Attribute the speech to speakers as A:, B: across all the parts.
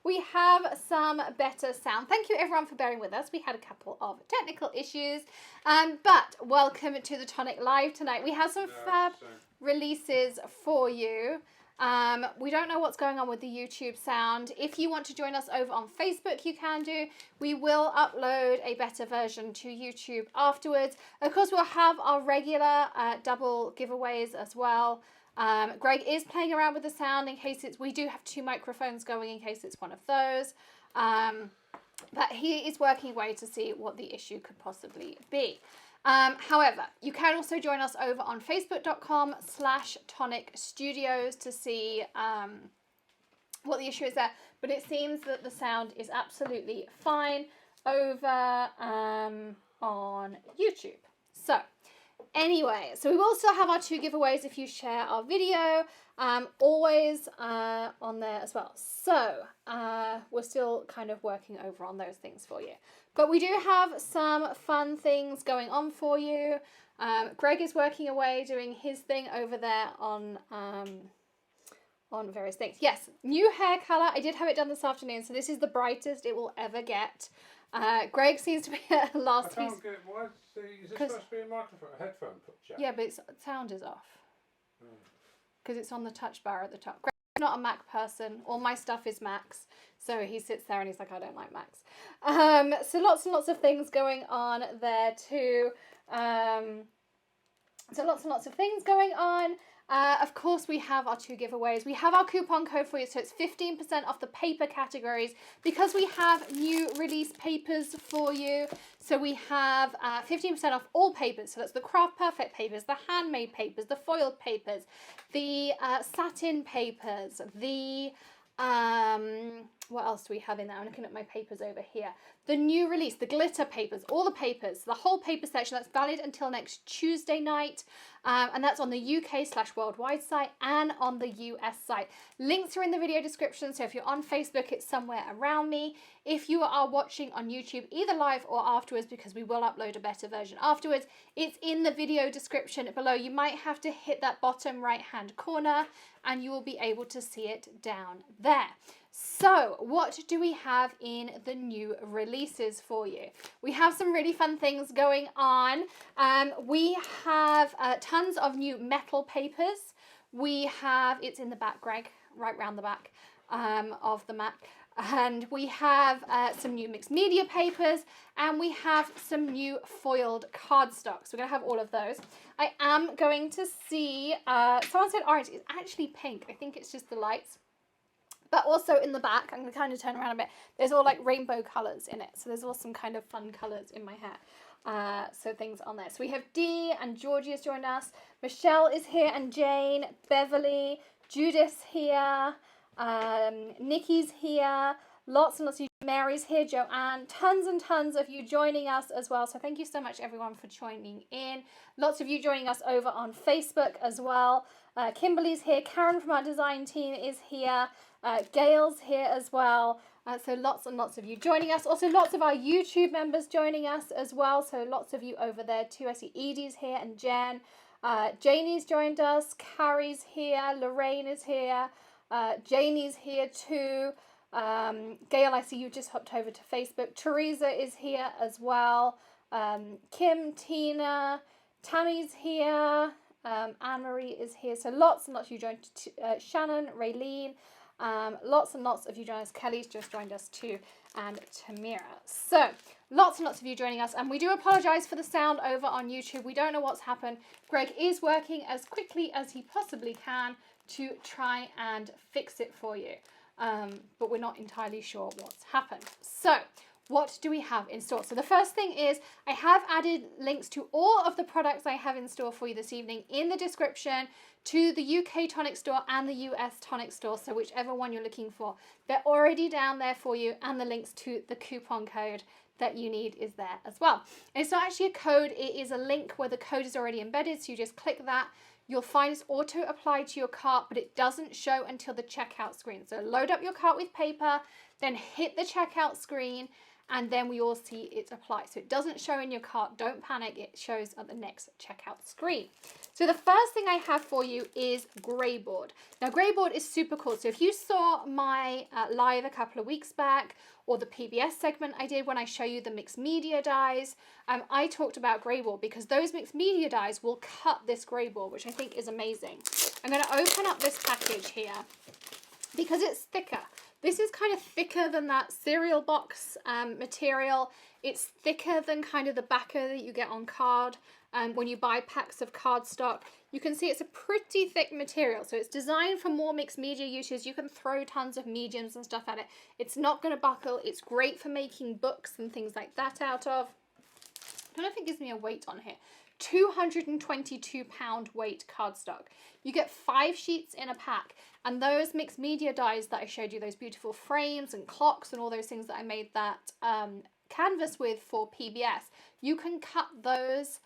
A: we have some better sound. Thank you everyone for bearing with us. We had a couple of technical issues, but welcome to the Tonic Live tonight. We have some fab releases for you. We don't know what's going on with the YouTube sound. If you want to join us over on Facebook, you can do. We will upload a better version to YouTube afterwards. Of course, we'll have our regular double giveaways as well. Greg is playing around with the sound in case we do have 2 microphones going in case it's one of those. But he is working away to see what the issue could possibly be. However, you can also join us over on facebook.com/Tonic Studios to see what the issue is there. But it seems that the sound is absolutely fine over on YouTube. So anyway, so we will still have our 2 giveaways if you share our video, always on there as well. So we're still kind of working over on those things for you. But we do have some fun things going on for you. Greg is working away doing his thing over there on various things. Yes, new hair colour. I did have it done this afternoon, so this is the brightest it will ever get. Greg seems to be at last.
B: I can't get, why is it supposed to be a microphone, a headphone jack?
A: Yeah, but sound is off. Because it's on the touch bar at the top. Greg's not a Mac person. All my stuff is Macs. So he sits there and he's like, I don't like Macs. So lots and lots of things going on there too. So lots and lots of things going on. Of course, we have our 2 giveaways. We have our coupon code for you, so it's 15% off the paper categories because we have new release papers for you. So we have 15% off all papers. So that's the Craft Perfect papers, the handmade papers, the foiled papers, the satin papers, the what else do we have in there? I'm looking at my papers over here. The new release, the glitter papers, all the papers, the whole paper section. That's valid until next Tuesday night. And that's on the UK/worldwide site and on the US site. Links are in the video description. So if you're on Facebook, it's somewhere around me. If you are watching on YouTube, either live or afterwards, because we will upload a better version afterwards, it's in the video description below. You might have to hit that bottom right-hand corner and you will be able to see it down there. So what do we have in the new releases for you? We have some really fun things going on. We have tons of new metal papers. We have, it's in the back, Greg, right round the back of the Mac. And we have some new mixed media papers, and we have some new foiled cardstock. So we're going to have all of those. I am going to see, someone said orange, it's actually pink. I think it's just the lights. But also in the back, I'm going to kind of turn around a bit, there's all like rainbow colours in it. So there's all some kind of fun colours in my hair. So things on there. So we have Dee and Georgie has joined us. Michelle is here and Jane, Beverly, Judith's here, Nikki's here, lots and lots of you. Mary's here, Joanne, tons and tons of you joining us as well. So thank you so much everyone for joining in. Lots of you joining us over on Facebook as well. Kimberly's here, Karen from our design team is here. Gail's here as well. So lots and lots of you joining us. Also lots of our YouTube members joining us as well. So lots of you over there too. I see Edie's here and Jen. Janie's joined us. Carrie's here. Lorraine is here. Janie's here too. Gail, I see you just hopped over to Facebook. Teresa is here as well. Kim, Tina, Tammy's here. Anne-Marie is here. So lots and lots of you joined. Shannon, Raylene. Lots and lots of you joined us. Kelly's just joined us too, and Tamira. So lots and lots of you joining us, and we do apologize for the sound over on YouTube. We don't know what's happened. Greg is working as quickly as he possibly can to try and fix it for you, but we're not entirely sure what's happened. So what do we have in store? So the first thing is I have added links to all of the products I have in store for you this evening in the description, to the UK Tonic store and the US Tonic store. So whichever one you're looking for, they're already down there for you, and the links to the coupon code that you need is there as well. And it's not actually a code, it is a link where the code is already embedded. So you just click that. You'll find it's auto applied to your cart, but it doesn't show until the checkout screen. So load up your cart with paper, then hit the checkout screen, and then we all see it apply. So it doesn't show in your cart. Don't panic. It shows at the next checkout screen. So the first thing I have for you is grey board. Now grey board is super cool. So if you saw my live a couple of weeks back, or the PBS segment I did when I show you the mixed media dies, I talked about grey board because those mixed media dies will cut this grey board, which I think is amazing. I'm going to open up this package here because it's thicker. This is kind of thicker than that cereal box material. It's thicker than kind of the backer that you get on card when you buy packs of cardstock. You can see it's a pretty thick material. So it's designed for more mixed media uses. You can throw tons of mediums and stuff at it. It's not going to buckle. It's great for making books and things like that out of. I don't know if it gives me a weight on here. 222 pound weight cardstock. You get 5 sheets in a pack, and those mixed media dies that I showed you, those beautiful frames and clocks and all those things that I made that canvas with for PBS, you can cut those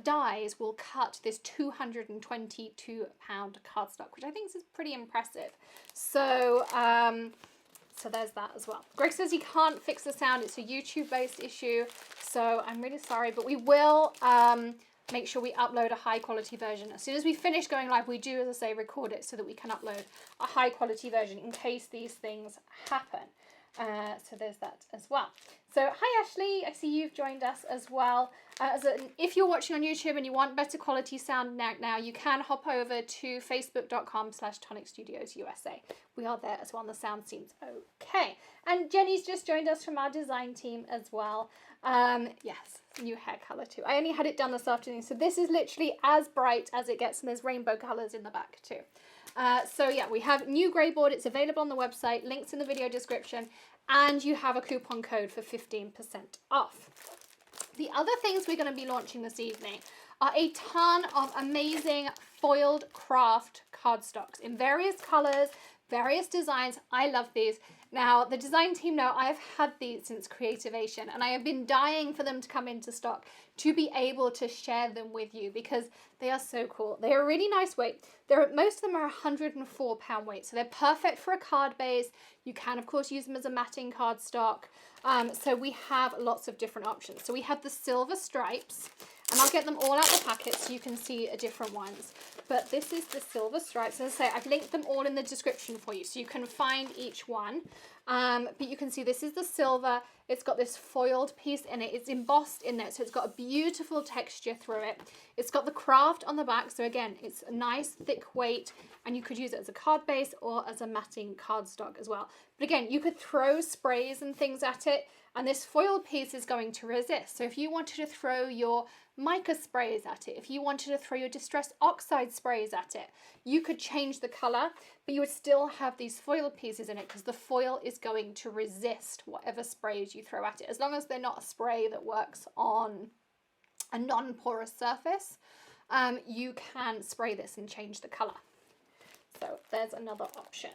A: dies will cut this 222 pound cardstock, which I think is pretty impressive. So so there's that as well. Greg says he can't fix the sound. It's a YouTube based issue. So I'm really sorry, but we will make sure we upload a high quality version. As soon as we finish going live, we do, as I say, record it so that we can upload a high quality version in case these things happen. So there's that as well. So hi Ashley, I see you've joined us as well. If you're watching on YouTube and you want better quality sound now, you can hop over to facebook.com/tonicstudios.USA. We are there as well, and the sound seems okay. And Jenny's just joined us from our design team as well. Yes, new hair color too. I only had it done this afternoon, so this is literally as bright as it gets, and there's rainbow colors in the back too. So yeah, we have new grey board. It's available on the website, links in the video description, and you have a coupon code for 15% off. The other things we're going to be launching this evening are a ton of amazing foiled Kraft cardstocks in various colors, various designs. I love these. Now, the design team know I have had these since Creativation, and I have been dying for them to come into stock to be able to share them with you because they are so cool. They are a really nice weight. Most of them are 104 pound weight, so they're perfect for a card base. You can, of course, use them as a matting cardstock. So we have lots of different options. So we have the silver stripes, and I'll get them all out of the packet so you can see different ones. But this is the silver stripes. As I say, I've linked them all in the description for you so you can find each one. But you can see this is the silver. It's got this foiled piece in it. It's embossed in there, so it's got a beautiful texture through it. It's got the Kraft on the back, so again, it's a nice thick weight, and you could use it as a card base or as a matting cardstock as well. But again, you could throw sprays and things at it, and this foiled piece is going to resist. So if you wanted to throw your mica sprays at it, if you wanted to throw your distress oxide sprays at it, you could change the color, but you would still have these foil pieces in it because the foil is going to resist whatever sprays you throw at it, as long as they're not a spray that works on a non-porous surface. You can spray this and change the color. So there's another option.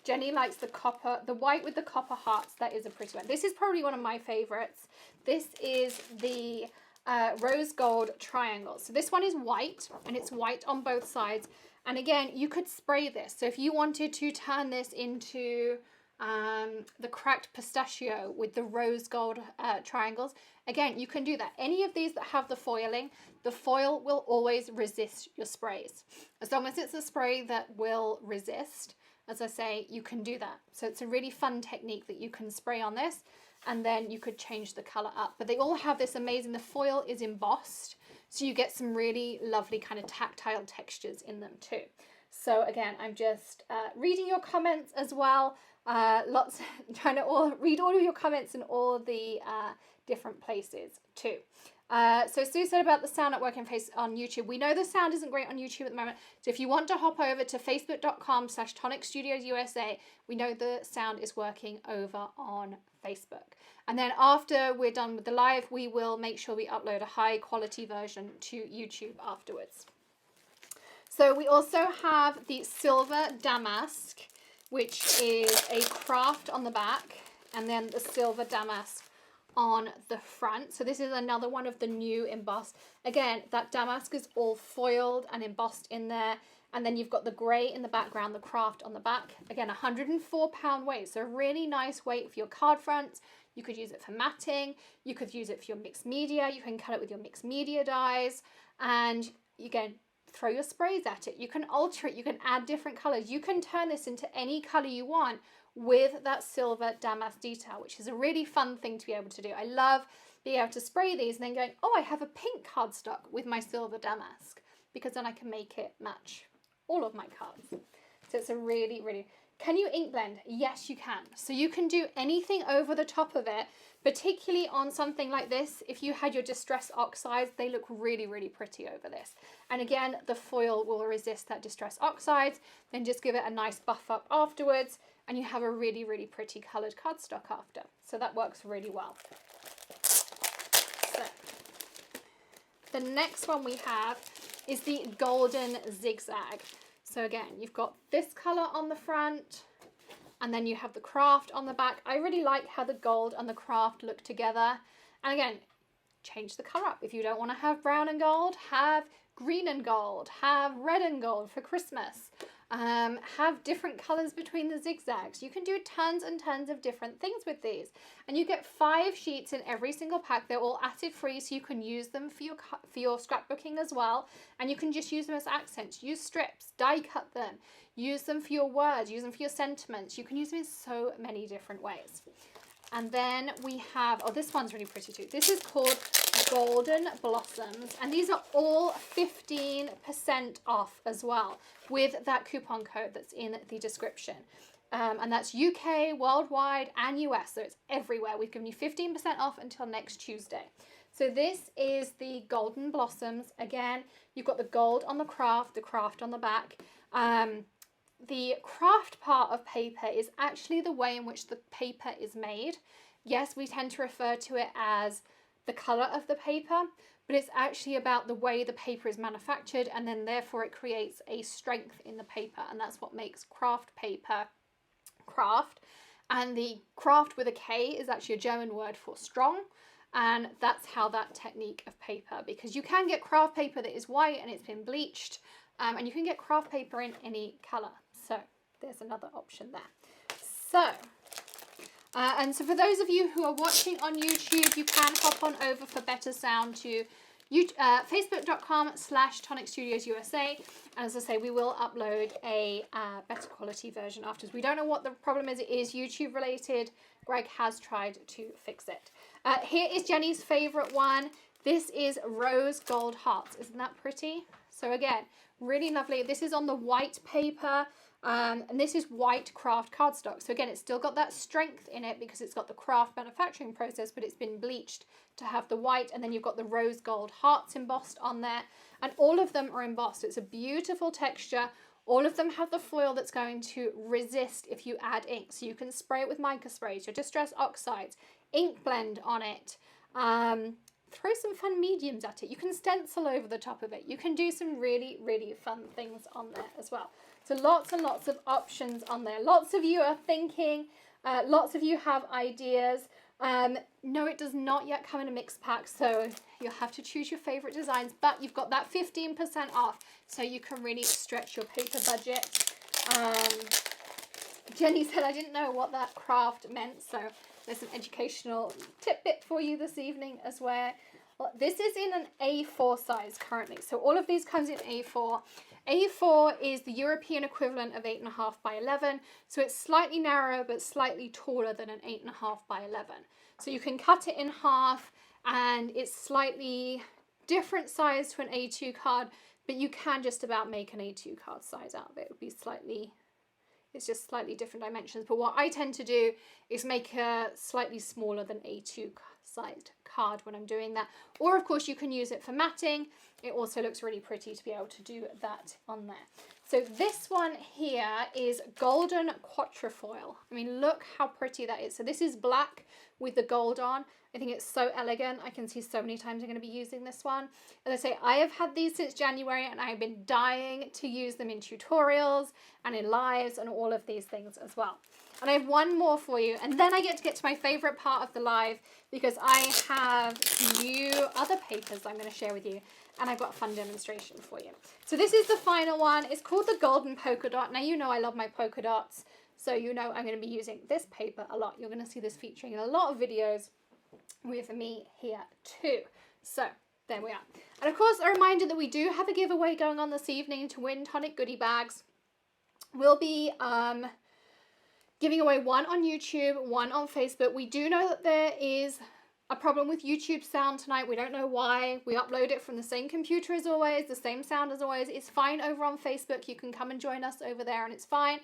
A: Jenny likes the copper, the white with the copper hearts. That is a pretty one. This is probably one of my favorites. This is the rose gold triangle. So this one is white, and it's white on both sides. And again, you could spray this. So if you wanted to turn this into the cracked pistachio with the rose gold triangles, again, you can do that. Any of these that have the foiling, the foil will always resist your sprays. As long as it's a spray that will resist, as I say, you can do that. So it's a really fun technique that you can spray on this, and then you could change the color up. But they all have this amazing, the foil is embossed, so you get some really lovely kind of tactile textures in them too. So again, I'm just reading your comments as well. Trying to read all of your comments in all the different places too. So Sue said about the sound not working on YouTube. We know the sound isn't great on YouTube at the moment. So if you want to hop over to facebook.com/tonicstudios.USA, we know the sound is working over on Facebook. And then after we're done with the live, we will make sure we upload a high quality version to YouTube afterwards. So we also have the silver damask, which is a Kraft on the back, and then the silver damask on the front. So this is another one of the new embossed. Again, that damask is all foiled and embossed in there, And then you've got the grey in the background, the Kraft on the back. Again, 104-pound weight, so a really nice weight for your card fronts. You could use it for matting. You could use it for your mixed media. You can cut it with your mixed media dies. And again, throw your sprays at it. You can alter it. You can add different colours. You can turn this into any colour you want with that silver damask detail, which is a really fun thing to be able to do. I love being able to spray these and then going, oh, I have a pink cardstock with my silver damask, because then I can make it match all of my cards. So it's a really, really... Can you ink blend? Yes, you can. So you can do anything over the top of it, particularly on something like this. If you had your distress oxides, they look really, really pretty over this. And again, the foil will resist that distress oxides. Then just give it a nice buff up afterwards, and you have a really, really pretty coloured cardstock after. So that works really well. So the next one we have is the Golden Zigzag. So again, you've got this colour on the front, and then you have the Kraft on the back. I really like how the gold and the Kraft look together. And again, change the colour up. If you don't want to have brown and gold, have green and gold, have red and gold for Christmas. Have different colours between the zigzags. You can do tons and tons of different things with these. And you get 5 sheets in every single pack. They're all acid free, so you can use them for your scrapbooking as well. And you can just use them as accents. Use strips, die cut them, use them for your words, use them for your sentiments. You can use them in so many different ways. And then we have, oh, this one's really pretty too. This is called Golden Blossoms, and these are all 15% off as well with that coupon code that's in the description. And that's UK, worldwide, and US, so it's everywhere. We've given you 15% off until next Tuesday. So this is the Golden Blossoms. Again, you've got the gold on the Kraft on the back. The Kraft part of paper is actually the way in which the paper is made. Yes, we tend to refer to it as the colour of the paper, but it's actually about the way the paper is manufactured, and then therefore it creates a strength in the paper, and that's what makes Kraft paper Kraft. And the Kraft with a K is actually a German word for strong, and that's how that technique of paper, because you can get Kraft paper that is white and it's been bleached, and you can get Kraft paper in any colour. So there's another option there. So, and so for those of you who are watching on YouTube, you can hop on over for better sound to facebook.com/Tonic Studios USA. And as I say, we will upload a better quality version afterwards. We don't know what the problem is. It is YouTube related. Greg has tried to fix it. Here is Jenny's favourite one. This is Rose Gold Hearts. Isn't that pretty? So again, really lovely. This is on the white paper. And this is white Kraft cardstock. So again, it's still got that strength in it because it's got the Kraft manufacturing process, but it's been bleached to have the white. And then you've got the rose gold hearts embossed on there. And all of them are embossed. It's a beautiful texture. All of them have the foil that's going to resist if you add ink. So you can spray it with mica sprays, your distress oxides, ink blend on it. Throw some fun mediums at it. You can stencil over the top of it. You can do some really, really fun things on there as well. So lots and lots of options on there. Lots of you are thinking, lots of you have ideas. No, it does not yet come in a mixed pack, so you'll have to choose your favorite designs, but you've got that 15% off, so you can really stretch your paper budget. Jenny said, I didn't know what that Kraft meant, so there's an educational tidbit for you this evening as well. This is in an A4 size currently, so all of these comes in A4. A4 is the European equivalent of 8.5 by 11, so it's slightly narrower but slightly taller than an 8.5 by 11. So you can cut it in half, and it's slightly different size to an A2 card, but you can just about make an A2 card size out of it. It would be slightly, it's just slightly different dimensions. But what I tend to do is make a slightly smaller than A2 sized card when I'm doing that. Or of course you can use it for matting. It also looks really pretty to be able to do that on there. So this one here is Golden Quatrefoil. I mean, look how pretty that is. So this is black with the gold on. I think it's so elegant. I can see so many times I'm going to be using this one. As I say, I have had these since January and I have been dying to use them in tutorials and in lives and all of these things as well. And I have one more for you, and then I get to my favorite part of the live, because I have new other papers I'm going to share with you. and I've got a fun demonstration for you. So this is the final one. It's called the Golden Polka Dot. Now, you know I love my polka dots, so you know I'm going to be using this paper a lot. You're going to see this featuring in a lot of videos with me here too. So there we are. And of course, a reminder that we do have a giveaway going on this evening to win Tonic goodie bags. We'll be giving away one on YouTube, one on Facebook. We do know that there is a problem with YouTube sound tonight. We don't know why. We upload it from the same computer as always, the same sound as always. It's fine over on Facebook. You can come and join us over there and it's fine.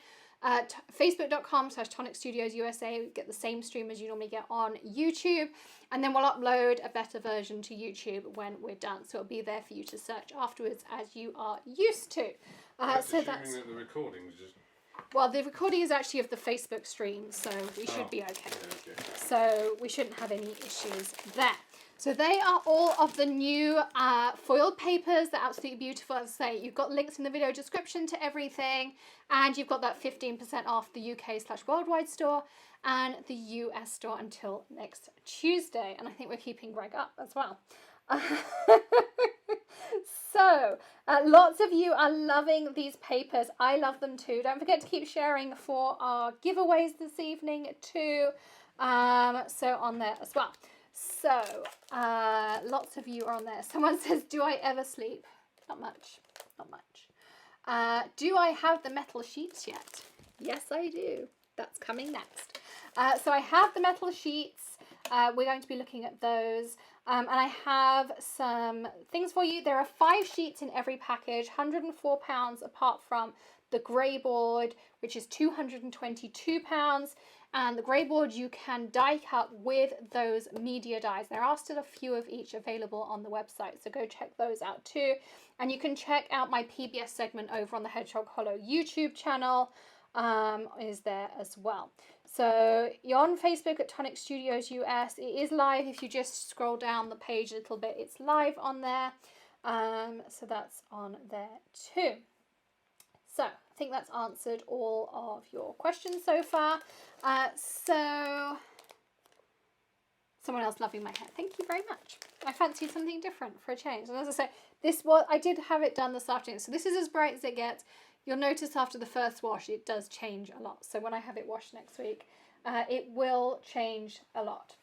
A: Facebook.com/Tonic Studios USA. We get the same stream as you normally get on YouTube. And then we'll upload a better version to YouTube when we're done. So it'll be there for you to search afterwards as you are used to. So that's...
B: that the recording's just...
A: Well, the recording is actually of the Facebook stream, so we should be okay.
B: Yeah, okay.
A: So we shouldn't have any issues there. So they are all of the new foiled papers. They're absolutely beautiful. As I say, you've got links in the video description to everything. And you've got that 15% off the UK/worldwide store and the US store until next Tuesday. And I think we're keeping Greg up as well. So, lots of you are loving these papers. I love them too. Don't forget to keep sharing for our giveaways this evening too. So on there as well. So, lots of you are on there. Someone says, do I ever sleep? Not much. Not much. Do I have the metal sheets yet? Yes, I do. That's coming next. So I have the metal sheets. We're going to be looking at those. And I have some things for you. There are 5 sheets in every package, £104 apart from the grey board, which is £222. And the grey board you can die cut with those media dies. There are still a few of each available on the website, so go check those out too. And you can check out my PBS segment over on the Hedgehog Hollow YouTube channel. Is there as well. So you're on Facebook at Tonic Studios US. It is live. If you just scroll down the page a little bit, it's live on there. So that's on there too. So I think that's answered all of your questions so far. So someone else loving my hair. Thank you very much. I fancied something different for a change. And as I say, I did have it done this afternoon. So this is as bright as it gets. You'll notice after the first wash, it does change a lot. So when I have it washed next week, it will change a lot.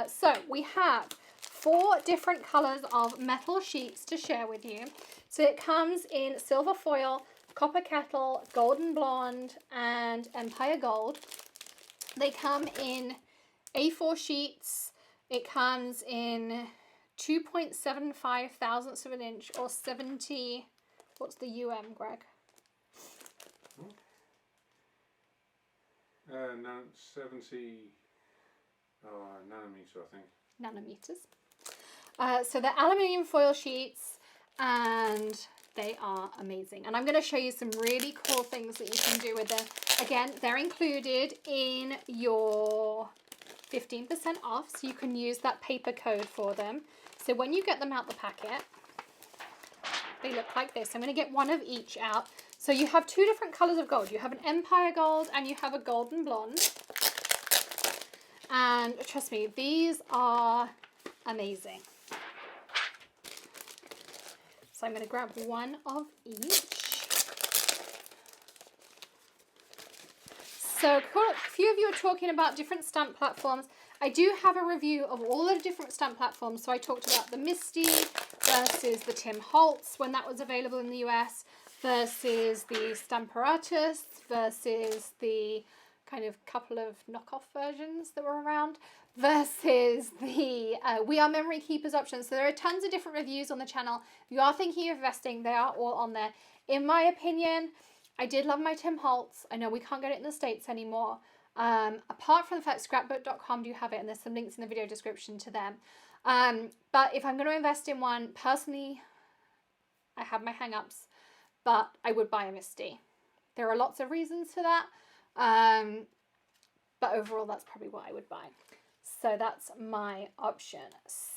A: So we have 4 different colours of metal sheets to share with you. So it comes in silver foil, copper kettle, golden blonde, and empire gold. They come in A4 sheets. It comes in 2.75 thousandths of an inch or 70, what's the Greg?
B: 70 nanometer, I think.
A: Nanometers. So they're aluminium foil sheets and they are amazing. And I'm going to show you some really cool things that you can do with them. Again, they're included in your 15% off, so you can use that paper code for them. So when you get them out the packet, they look like this. I'm going to get one of each out. So you have 2 different colours of gold. You have an empire gold and you have a golden blonde. And trust me, these are amazing. So I'm going to grab one of each. So a few of you are talking about different stamp platforms. I do have a review of all the different stamp platforms. So I talked about the Misty versus the Tim Holtz when that was available in the US, versus the Stamparatus, versus the kind of couple of knockoff versions that were around, versus the We Are Memory Keepers options. So there are tons of different reviews on the channel. If you are thinking of investing, they are all on there. In my opinion, I did love my Tim Holtz. I know we can't get it in the States anymore. Apart from the fact scrapbook.com do have it, and there's some links in the video description to them. But if I'm going to invest in one, personally, I have my hang-ups, but I would buy a Misty. There are lots of reasons for that, but overall that's probably what I would buy. So that's my option.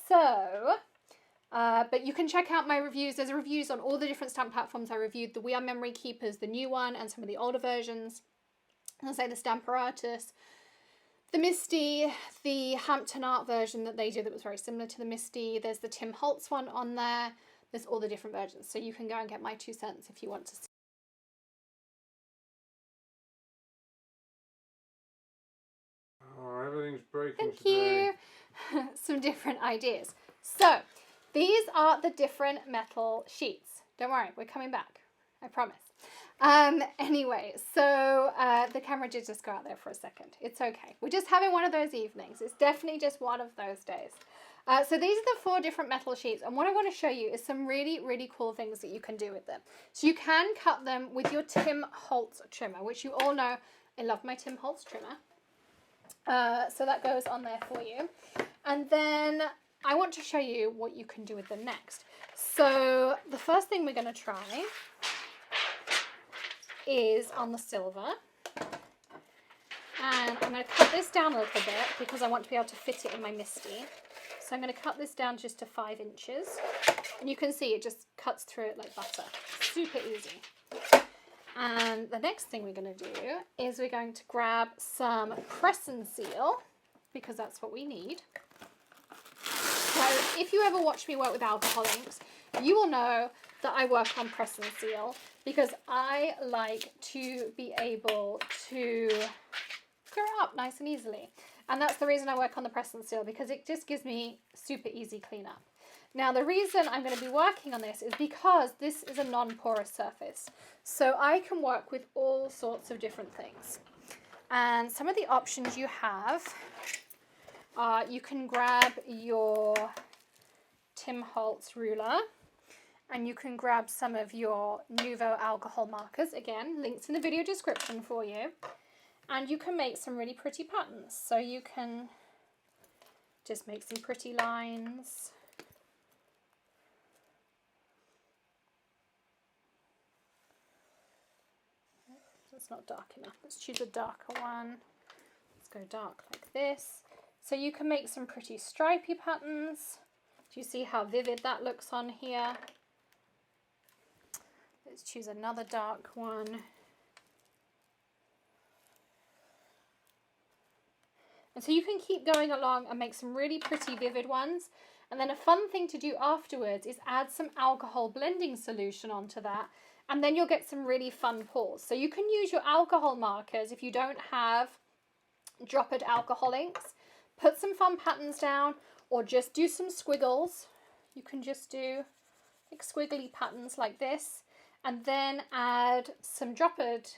A: So, but you can check out my reviews. There's reviews on all the different stamp platforms. I reviewed the We Are Memory Keepers, the new one, and some of the older versions. I'll say the Stamparatus, the Misty, the Hampton Art version that they did that was very similar to the Misty. There's the Tim Holtz one on there. there's all the different versions. So you can go and get my 2 cents if you want to see.
B: Oh, everything's breaking
A: Thank
B: today.
A: you. Some different ideas. So these are the different metal sheets. Don't worry, we're coming back. I promise. Anyway, so the camera did just go out there for a second. It's okay. We're just having one of those evenings. It's definitely just one of those days. So these are the 4 different metal sheets, and what I want to show you is some really, really cool things that you can do with them. So you can cut them with your Tim Holtz trimmer, which you all know I love my Tim Holtz trimmer. So that goes on there for you. And then I want to show you what you can do with them next. So the first thing we're going to try is on the silver. And I'm going to cut this down a little bit because I want to be able to fit it in my MISTI. So I'm going to cut this down just to 5 inches. And you can see it just cuts through it like butter. Super easy. And the next thing we're going to do is we're going to grab some press and seal, because that's what we need. So if you ever watch me work with alcohol inks, you will know that I work on press and seal because I like to be able to clear it up nice and easily. And that's the reason I work on the press and seal, because it just gives me super easy cleanup. Now the reason I'm going to be working on this is because this is a non-porous surface. So I can work with all sorts of different things. And some of the options you have are you can grab your Tim Holtz ruler, and you can grab some of your Nuvo alcohol markers. Again, links in the video description for you. And you can make some really pretty patterns. So you can just make some pretty lines. It's not dark enough. Let's choose a darker one. Let's go dark like this. So you can make some pretty stripy patterns. Do you see how vivid that looks on here? Let's choose another dark one. And so you can keep going along and make some really pretty vivid ones. And then a fun thing to do afterwards is add some alcohol blending solution onto that. And then you'll get some really fun pours. So you can use your alcohol markers if you don't have droppered alcohol inks. Put some fun patterns down, or just do some squiggles. You can just do like squiggly patterns like this. And then add some droppered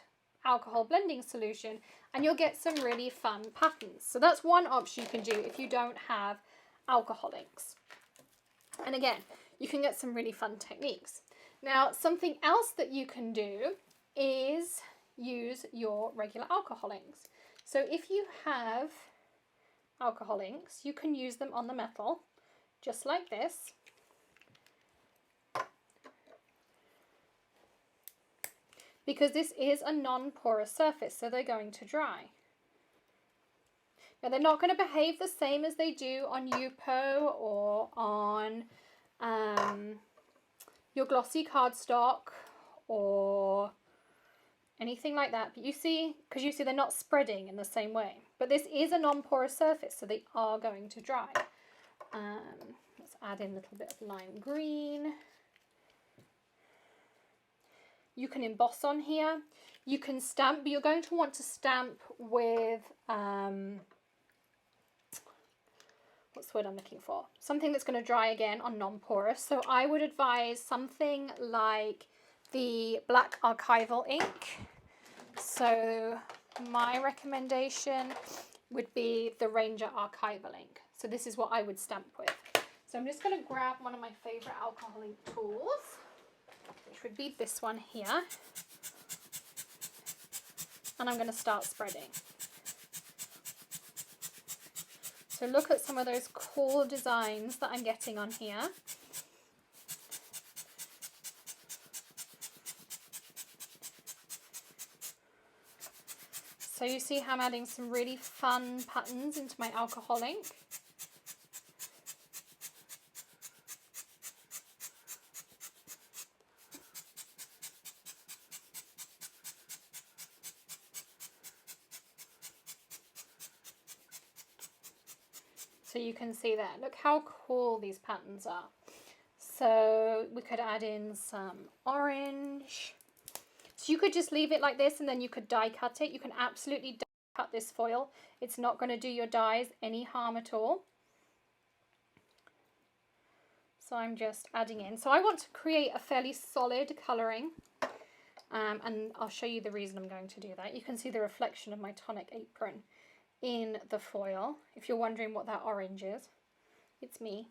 A: alcohol blending solution, and you'll get some really fun patterns. So that's one option you can do if you don't have alcohol inks. And again, you can get some really fun techniques. Now, something else that you can do is use your regular alcohol inks. So if you have alcohol inks, you can use them on the metal, just like this. Because this is a non-porous surface, so they're going to dry. Now, they're not going to behave the same as they do on Yupo or on your glossy cardstock or anything like that. But you see, because you see they're not spreading in the same way. But this is a non-porous surface, so they are going to dry. Let's add in a little bit of lime green. You can emboss on here. You can stamp, but you're going to want to stamp with, what's the word I'm looking for? Something that's going to dry again on non-porous. So I would advise something like the black archival ink. So my recommendation would be the Reinker archival ink. So this is what I would stamp with. So I'm just going to grab one of my favorite alcohol ink tools, which would be this one here. And I'm going to start spreading. So look at some of those cool designs that I'm getting on here. So you see how I'm adding some really fun patterns into my alcohol ink. So you can see that. Look how cool these patterns are. So we could add in some orange. So you could just leave it like this and then you could die cut it. You can absolutely die cut this foil. It's not going to do your dies any harm at all. So I'm just adding in. So I want to create a fairly solid colouring. And I'll show you the reason I'm going to do that. You can see the reflection of my Tonic apron in the foil. If you're wondering what that orange is, it's me.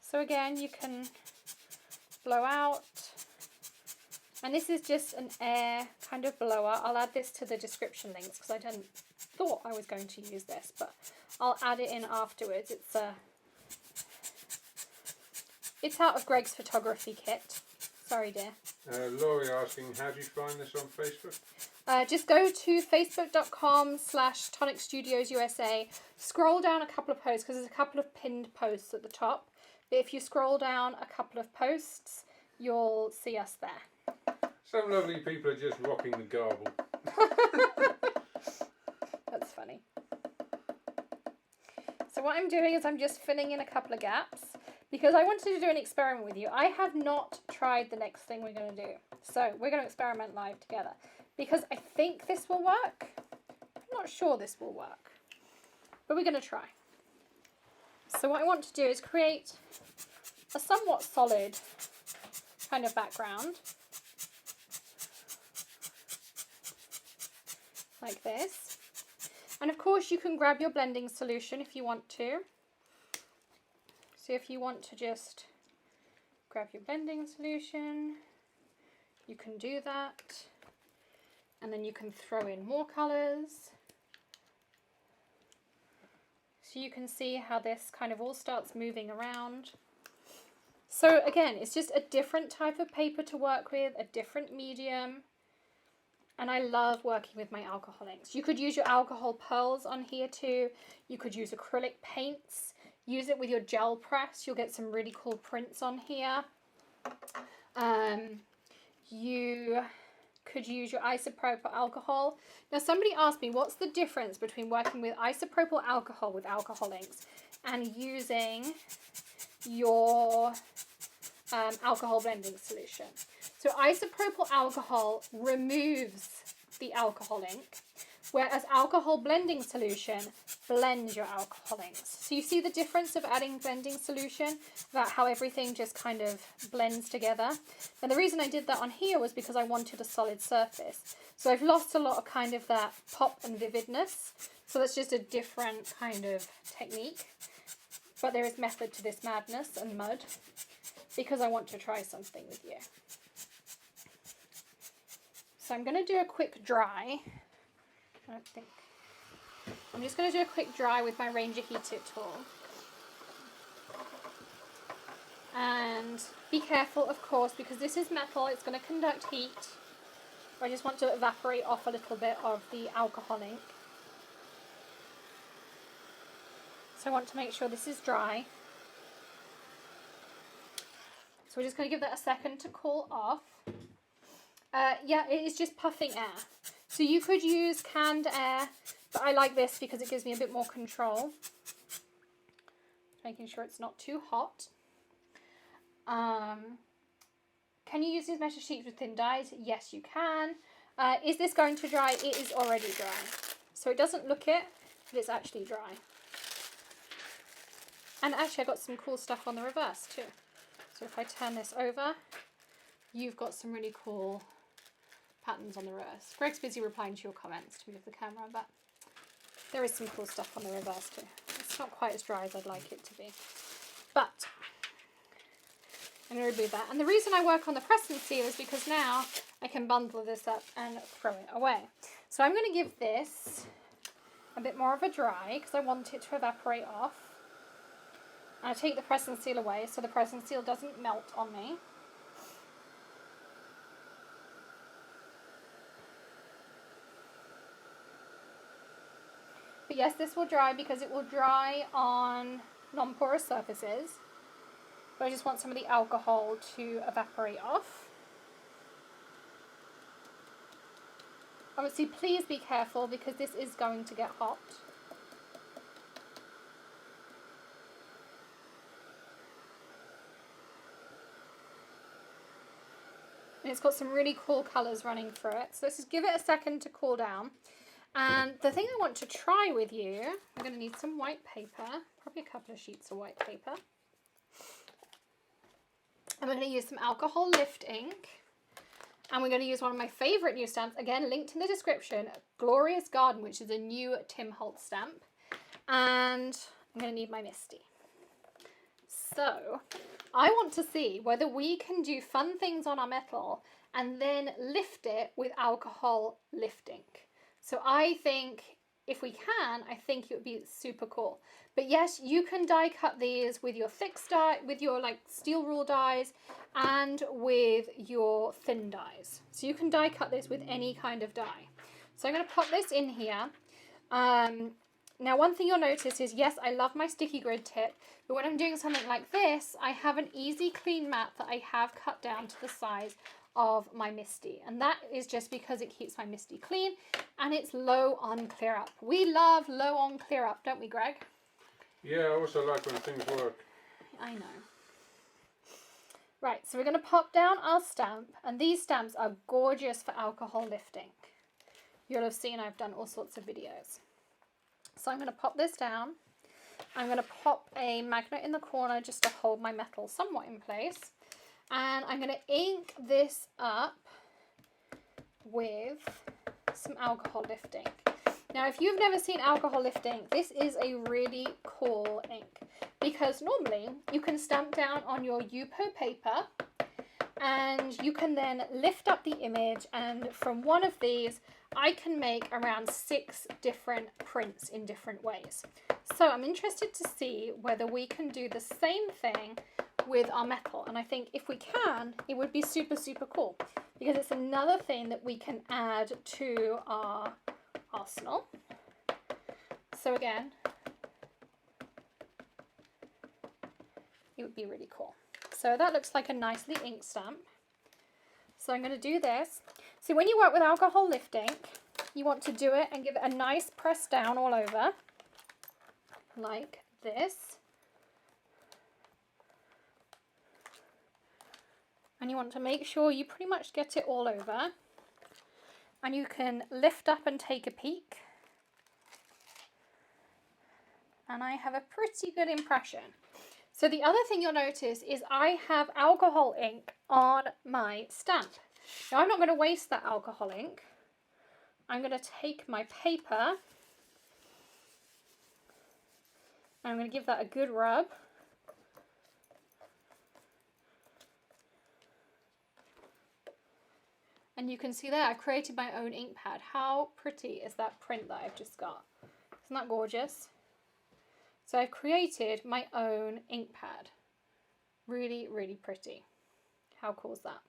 A: So again, you can blow out. And this is just an air kind of blower. I'll add this to the description links because I thought I was going to use this, but I'll add it in afterwards. It's out of Greg's photography kit. Sorry, dear.
B: Laurie asking, how do you find this on Facebook?
A: Just go to facebook.com/Tonic Studios USA. Scroll down a couple of posts because there's a couple of pinned posts at the top. But if you scroll down a couple of posts, you'll see us there.
B: Some lovely people are just rocking the garble.
A: That's funny. So what I'm doing is I'm just filling in a couple of gaps because I wanted to do an experiment with you. I have not tried the next thing we're going to do. So we're going to experiment live together because I think this will work. I'm not sure this will work, but we're going to try. So what I want to do is create a somewhat solid kind of background. Like this. And of course you can grab your blending solution if you want to. So if you want to just grab your blending solution, you can do that. And then you can throw in more colours. So you can see how this kind of all starts moving around. So again, it's just a different type of paper to work with, a different medium. And I love working with my alcohol inks. You could use your alcohol pearls on here too. You could use acrylic paints. Use it with your gel press. You'll get some really cool prints on here. You could use your isopropyl alcohol. Now somebody asked me, what's the difference between working with isopropyl alcohol with alcohol inks and using your alcohol blending solution? So isopropyl alcohol removes the alcohol ink, whereas alcohol blending solution blends your alcohol inks. So you see the difference of adding blending solution, about how everything just kind of blends together. And the reason I did that on here was because I wanted a solid surface. So I've lost a lot of kind of that pop and vividness. So that's just a different kind of technique. But there is method to this madness and mud because I want to try something with you. So I'm going to do a quick dry. I'm just going to do a quick dry with my Reinker Heat It tool. And be careful, of course, because this is metal, it's going to conduct heat. I just want to evaporate off a little bit of the alcohol ink. So I want to make sure this is dry. So we're just going to give that a second to cool off. Yeah, it is just puffing air. So you could use canned air, but I like this because it gives me a bit more control. Making sure it's not too hot. Can you use these measure sheets with thin dies? Yes, you can. Is this going to dry? It is already dry. So it doesn't look it, but it's actually dry. And actually I got some cool stuff on the reverse too. So if I turn this over, you've got some really cool patterns on the reverse. Greg's busy replying to your comments to move the camera, but there is some cool stuff on the reverse too. It's not quite as dry as I'd like it to be. But I'm going to remove that. And the reason I work on the press and seal is because now I can bundle this up and throw it away. So I'm going to give this a bit more of a dry because I want it to evaporate off. And I take the press and seal away so the press and seal doesn't melt on me. But yes, this will dry because it will dry on non-porous surfaces. But I just want some of the alcohol to evaporate off. Obviously, please be careful because this is going to get hot. And it's got some really cool colours running through it. So let's just give it a second to cool down. And the thing I want to try with you, I'm going to need some white paper, probably a couple of sheets of white paper. And we're going to use some alcohol lift ink. And we're going to use one of my favourite new stamps, again linked in the description, Glorious Garden, which is a new Tim Holtz stamp. And I'm going to need my Misty. So I want to see whether we can do fun things on our metal and then lift it with alcohol lift ink. So I think if we can, I think it would be super cool. But yes, you can die cut these with your thick die, with your like steel rule dies, and with your thin dies. So you can die cut this with any kind of die. So I'm going to pop this in here. Now one thing you'll notice is, yes, I love my sticky grid tip, but when I'm doing something like this, I have an easy clean mat that I have cut down to the size of my Misty, and that is just because it keeps my Misty clean and it's low on clear up. We love low on clear up, don't we, Greg?
B: Yeah, I also like when things work.
A: I know. Right, so we're going to pop down our stamp, and these stamps are gorgeous for alcohol lifting. You'll have seen I've done all sorts of videos. So I'm going to pop this down. I'm going to pop a magnet in the corner just to hold my metal somewhat in place. And I'm going to ink this up with some alcohol lift ink. Now, if you've never seen alcohol lift ink, this is a really cool ink because normally you can stamp down on your Yupo paper and you can then lift up the image, and from one of these I can make around 6 different prints in different ways. So I'm interested to see whether we can do the same thing with our metal, and I think if we can, it would be super, super cool because it's another thing that we can add to our arsenal. So again, it would be really cool. So that looks like a nicely inked stamp. So I'm going to do this. So when you work with alcohol lift ink, you want to do it and give it a nice press down all over, like this. And you want to make sure you pretty much get it all over. And you can lift up and take a peek. And I have a pretty good impression. So the other thing you'll notice is I have alcohol ink on my stamp. Now I'm not going to waste that alcohol ink. I'm going to take my paper and I'm going to give that a good rub. And you can see there I've created my own ink pad. How pretty is that print that I've just got? Isn't that gorgeous? So I've created my own ink pad. Really, really pretty. How cool is that?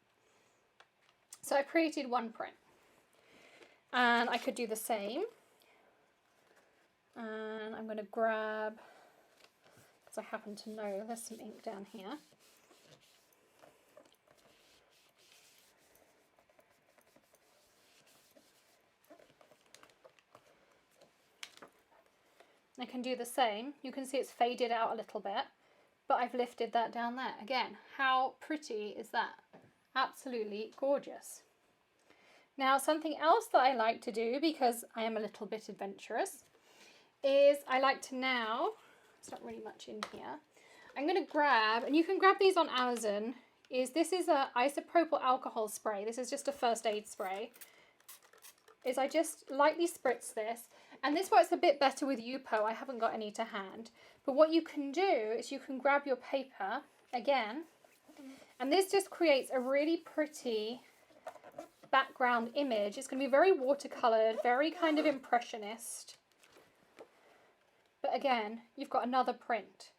A: So I created one print. And I could do the same. And I'm going to grab, because I happen to know there's some ink down here. I can do the same. You can see it's faded out a little bit, but I've lifted that down there. Again, how pretty is that? Absolutely gorgeous. Now, something else that I like to do, because I am a little bit adventurous, is I like to now, there's not really much in here, I'm going to grab, and you can grab these on Amazon, this is a isopropyl alcohol spray. This is just a first aid spray. I just lightly spritz this. And this works a bit better with Yupo. I haven't got any to hand. But what you can do is you can grab your paper again. And this just creates a really pretty background image. It's going to be very watercolored, very kind of impressionist. But again, you've got another print.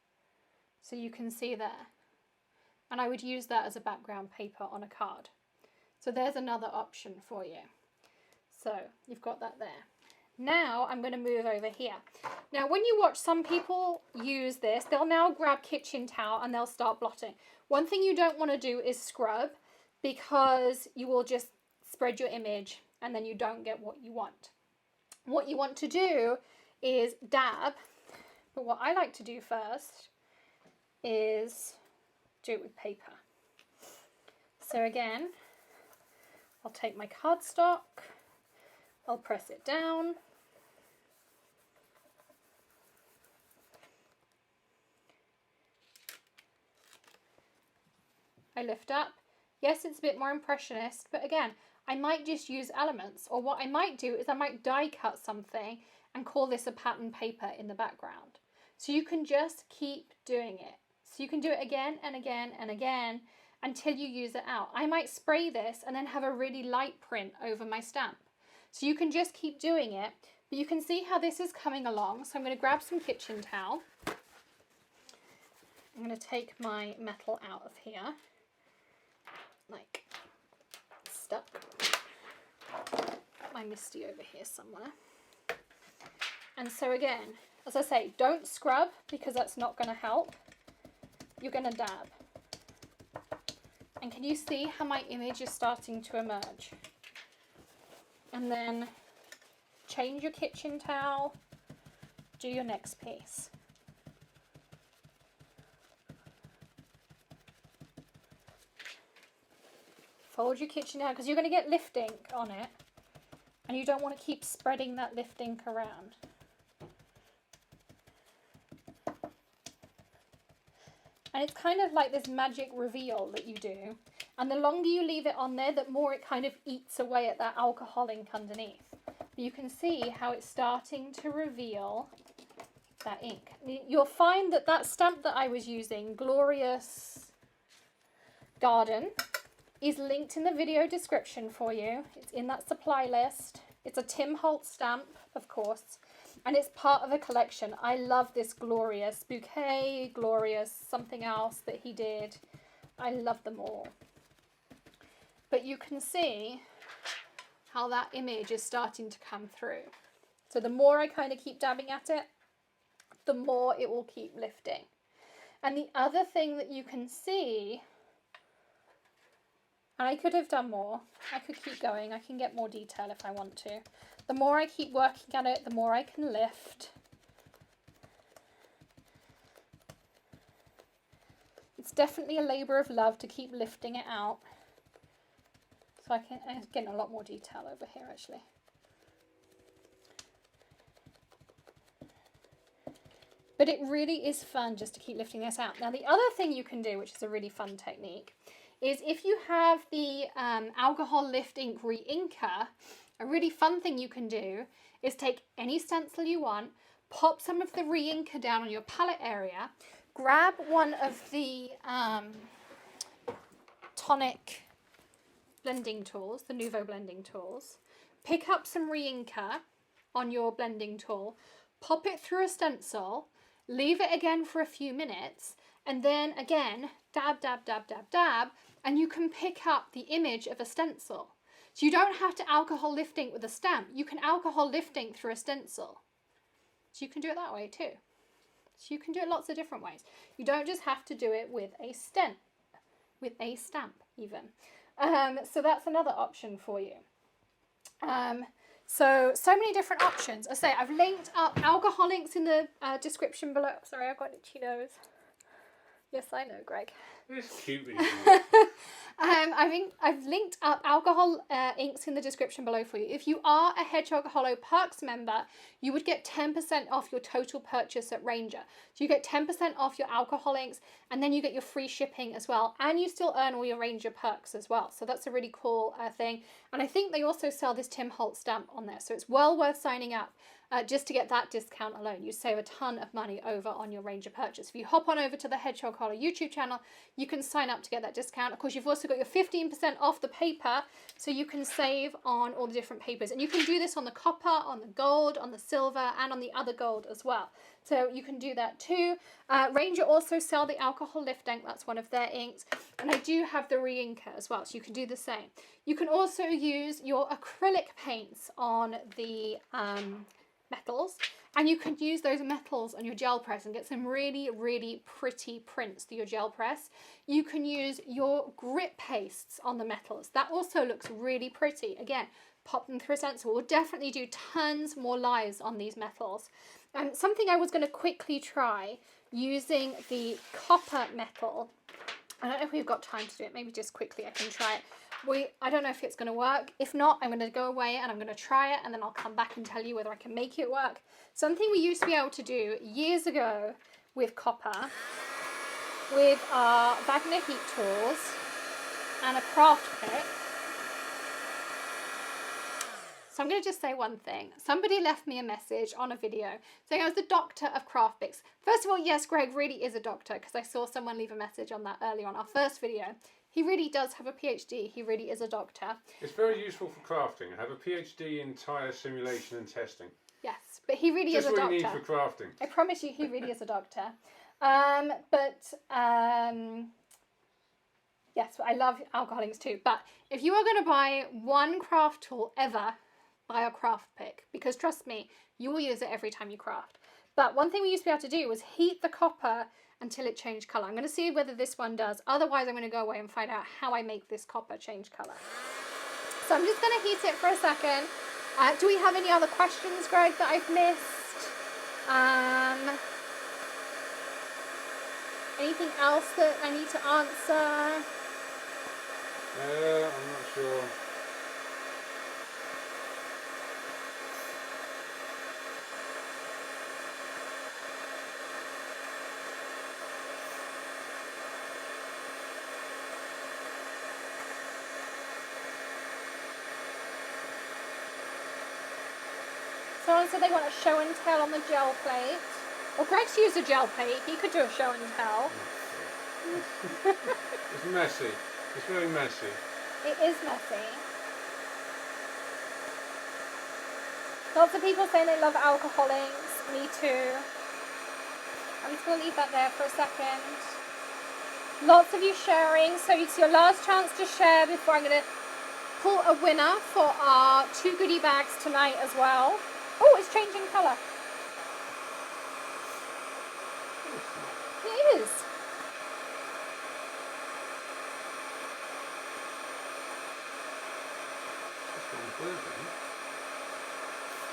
A: So you can see there. And I would use that as a background paper on a card. So there's another option for you. So you've got that there. Now I'm going to move over here. Now when you watch some people use this, they'll now grab kitchen towel and they'll start blotting. One thing you don't want to do is scrub, because you will just spread your image and then you don't get what you want. What you want to do is dab, but what I like to do first is do it with paper. So again, I'll take my cardstock, I'll press it down. I lift up. Yes, it's a bit more impressionist, but again, I might just use elements, or what I might do is I might die cut something and call this a pattern paper in the background. So you can just keep doing it. So you can do it again and again and again until you use it out. I might spray this and then have a really light print over my stamp. So you can just keep doing it, but you can see how this is coming along. So I'm going to grab some kitchen towel. I'm going to take my metal out of here. Like, stuck. Got my Misty over here somewhere. And so again, as I say, don't scrub because that's not going to help. You're going to dab. And can you see how my image is starting to emerge? And then change your kitchen towel, do your next piece. Fold your kitchen down because you're going to get lift ink on it and you don't want to keep spreading that lift ink around. And it's kind of like this magic reveal that you do. And the longer you leave it on there, the more it kind of eats away at that alcohol ink underneath. But you can see how it's starting to reveal that ink. You'll find that that stamp that I was using, Glorious Garden, is linked in the video description for you. It's in that supply list. It's a Tim Holtz stamp, of course, and it's part of a collection. I love this Glorious Bouquet, Glorious something else that he did. I love them all. But you can see how that image is starting to come through. So the more I kind of keep dabbing at it, the more it will keep lifting. And the other thing that you can see, and I could have done more, I could keep going, I can get more detail if I want to. The more I keep working at it, the more I can lift. It's definitely a labour of love to keep lifting it out. So I'm getting a lot more detail over here actually. But it really is fun just to keep lifting this out. Now the other thing you can do, which is a really fun technique, is if you have the alcohol lift ink re-inker, a really fun thing you can do is take any stencil you want, pop some of the re-inker down on your palette area, grab one of the Tonic blending tools, the Nouveau blending tools, pick up some re-inker on your blending tool, pop it through a stencil, leave it again for a few minutes, and then again, dab, dab, dab, dab, dab, and you can pick up the image of a stencil. So you don't have to alcohol lift ink with a stamp. You can alcohol lift ink through a stencil. So you can do it that way too. So you can do it lots of different ways. You don't just have to do it with a stamp even. So that's another option for you. So many different options. I say I've linked up alcohol inks in the description below. Sorry, I've got itchy nose. Yes, I know, Greg.
B: It's cute.
A: I've linked up alcohol inks in the description below for you. If you are a Hedgehog Hollow Perks member, you would get 10% off your total purchase at Reinker. So you get 10% off your alcohol inks, and then you get your free shipping as well, and you still earn all your Reinker perks as well. So that's a really cool thing. And I think they also sell this Tim Holtz stamp on there, so it's well worth signing up. Just to get that discount alone, you save a ton of money over on your Reinker purchase. If you hop on over to the Hedgehog Hollow YouTube channel, you can sign up to get that discount. Of course, you've also got your 15% off the paper, so you can save on all the different papers. And you can do this on the copper, on the gold, on the silver, and on the other gold as well. So you can do that too. Reinker also sell the alcohol lift ink. That's one of their inks. And I do have the re-inker as well, so you can do the same. You can also use your acrylic paints on the metals, and you can use those metals on your gel press and get some really, really pretty prints through your gel press. You can use your grip pastes on the metals. That also looks really pretty. Again, pop them through a stencil. We'll definitely do tons more lives on these metals. And something I was going to quickly try using the copper metal, I don't know if we've got time to do it, maybe just quickly I can try it, I don't know if it's going to work. If not, I'm going to go away and I'm going to try it, and then I'll come back and tell you whether I can make it work. Something we used to be able to do years ago with copper, with our Wagner heat tools and a craft pick. So I'm going to just say one thing. Somebody left me a message on a video saying I was the doctor of craft picks. First of all, yes, Greg really is a doctor, because I saw someone leave a message on that earlier on our first video. He really does have a PhD. He really is a doctor.
B: It's very useful for crafting. I have a PhD in tyre simulation and testing.
A: Yes, but he really is a doctor.
B: Just what you need for crafting.
A: I promise you, he really is a doctor. Yes, I love alcoholics too. But if you are going to buy one craft tool ever, buy a craft pick, because trust me, you will use it every time you craft. But one thing we used to be able to do was heat the copper until it changed colour. I'm going to see whether this one does. Otherwise, I'm going to go away and find out how I make this copper change colour. So I'm just going to heat it for a second. Do we have any other questions, Greg, that I've missed? Anything else that I need to answer?
B: I'm not sure.
A: Someone said they want a show and tell on the gel plate. Well, Greg's used a gel plate. He could do a show and tell.
B: It's messy. It's very messy.
A: It is messy. Lots of people saying they love alcoholics. Me too. I'm just going to leave that there for a second. Lots of you sharing. So it's your last chance to share before I'm going to pull a winner for our 2 goodie bags tonight as well. Oh, it's changing colour. It is.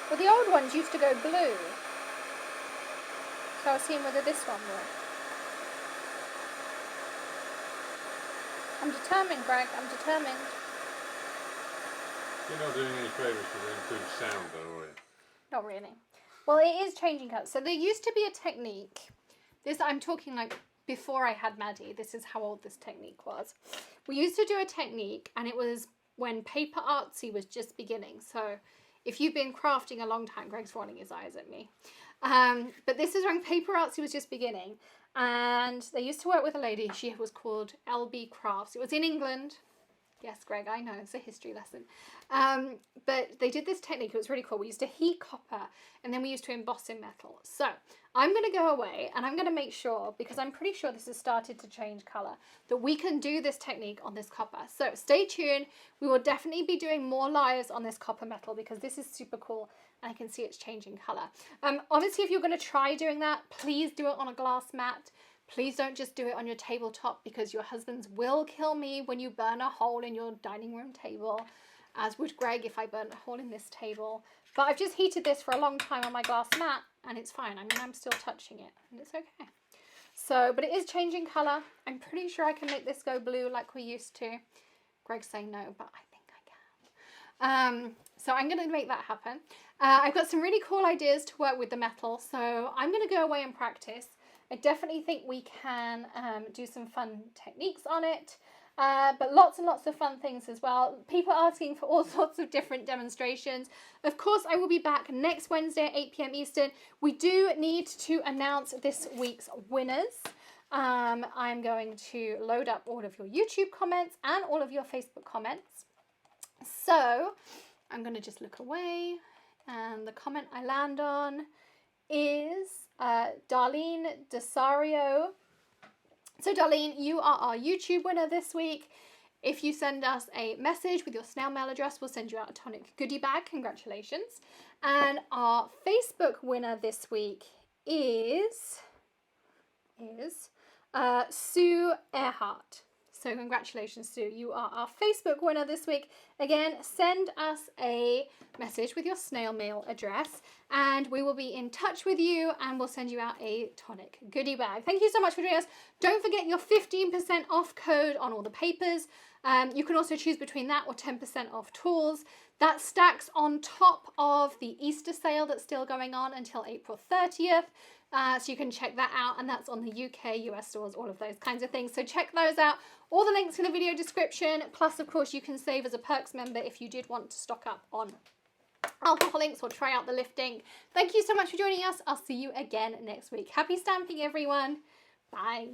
A: Well, the old ones used to go blue. So I was seeing whether this one would. I'm determined, Greg. I'm determined.
B: You're not doing any favours for the improved sound, though, are you?
A: Not really. Well, it is changing colours. So there used to be a technique. This, I'm talking like before I had Maddie. This is how old this technique was. We used to do a technique, and it was when paper artsy was just beginning. So if you've been crafting a long time, Greg's rolling his eyes at me. But this is when paper artsy was just beginning. And they used to work with a lady. She was called LB Crafts. It was in England. Yes, Greg, I know, it's a history lesson. But they did this technique, it was really cool. We used to heat copper, and then we used to emboss in metal. So I'm going to go away, and I'm going to make sure, because I'm pretty sure this has started to change colour, that we can do this technique on this copper. So stay tuned. We will definitely be doing more lives on this copper metal, because this is super cool, and I can see it's changing colour. Obviously, if you're going to try doing that, please do it on a glass mat. Please don't just do it on your tabletop, because your husbands will kill me when you burn a hole in your dining room table, as would Greg if I burnt a hole in this table. But I've just heated this for a long time on my glass mat, and it's fine. I mean, I'm still touching it, and it's okay. So, but it is changing colour. I'm pretty sure I can make this go blue like we used to. Greg's saying no, but I think I can. So I'm going to make that happen. I've got some really cool ideas to work with the metal, so I'm going to go away and practice. I definitely think we can do some fun techniques on it, but lots and lots of fun things as well. People asking for all sorts of different demonstrations. Of course, I will be back next Wednesday at 8 PM Eastern. We do need to announce this week's winners. I'm going to load up all of your YouTube comments and all of your Facebook comments. So I'm going to just look away, and the comment I land on is Darlene Desario. So Darlene, you are our YouTube winner this week. If you send us a message with your snail mail address, we'll send you out a Tonic goodie bag. Congratulations. And our Facebook winner this week is Sue Earhart. So congratulations, Sue. You are our Facebook winner this week. Again, send us a message with your snail mail address and we will be in touch with you and we'll send you out a Tonic goodie bag. Thank you so much for joining us. Don't forget your 15% off code on all the papers. You can also choose between that or 10% off tools. That stacks on top of the Easter sale that's still going on until April 30th. So you can check that out, and that's on the UK, US stores, all of those kinds of things. So check those out. All the links in the video description. Plus, of course, you can save as a perks member if you did want to stock up on alcohol inks or try out the lift ink. Thank you so much for joining us. I'll see you again next week. Happy stamping, everyone. Bye.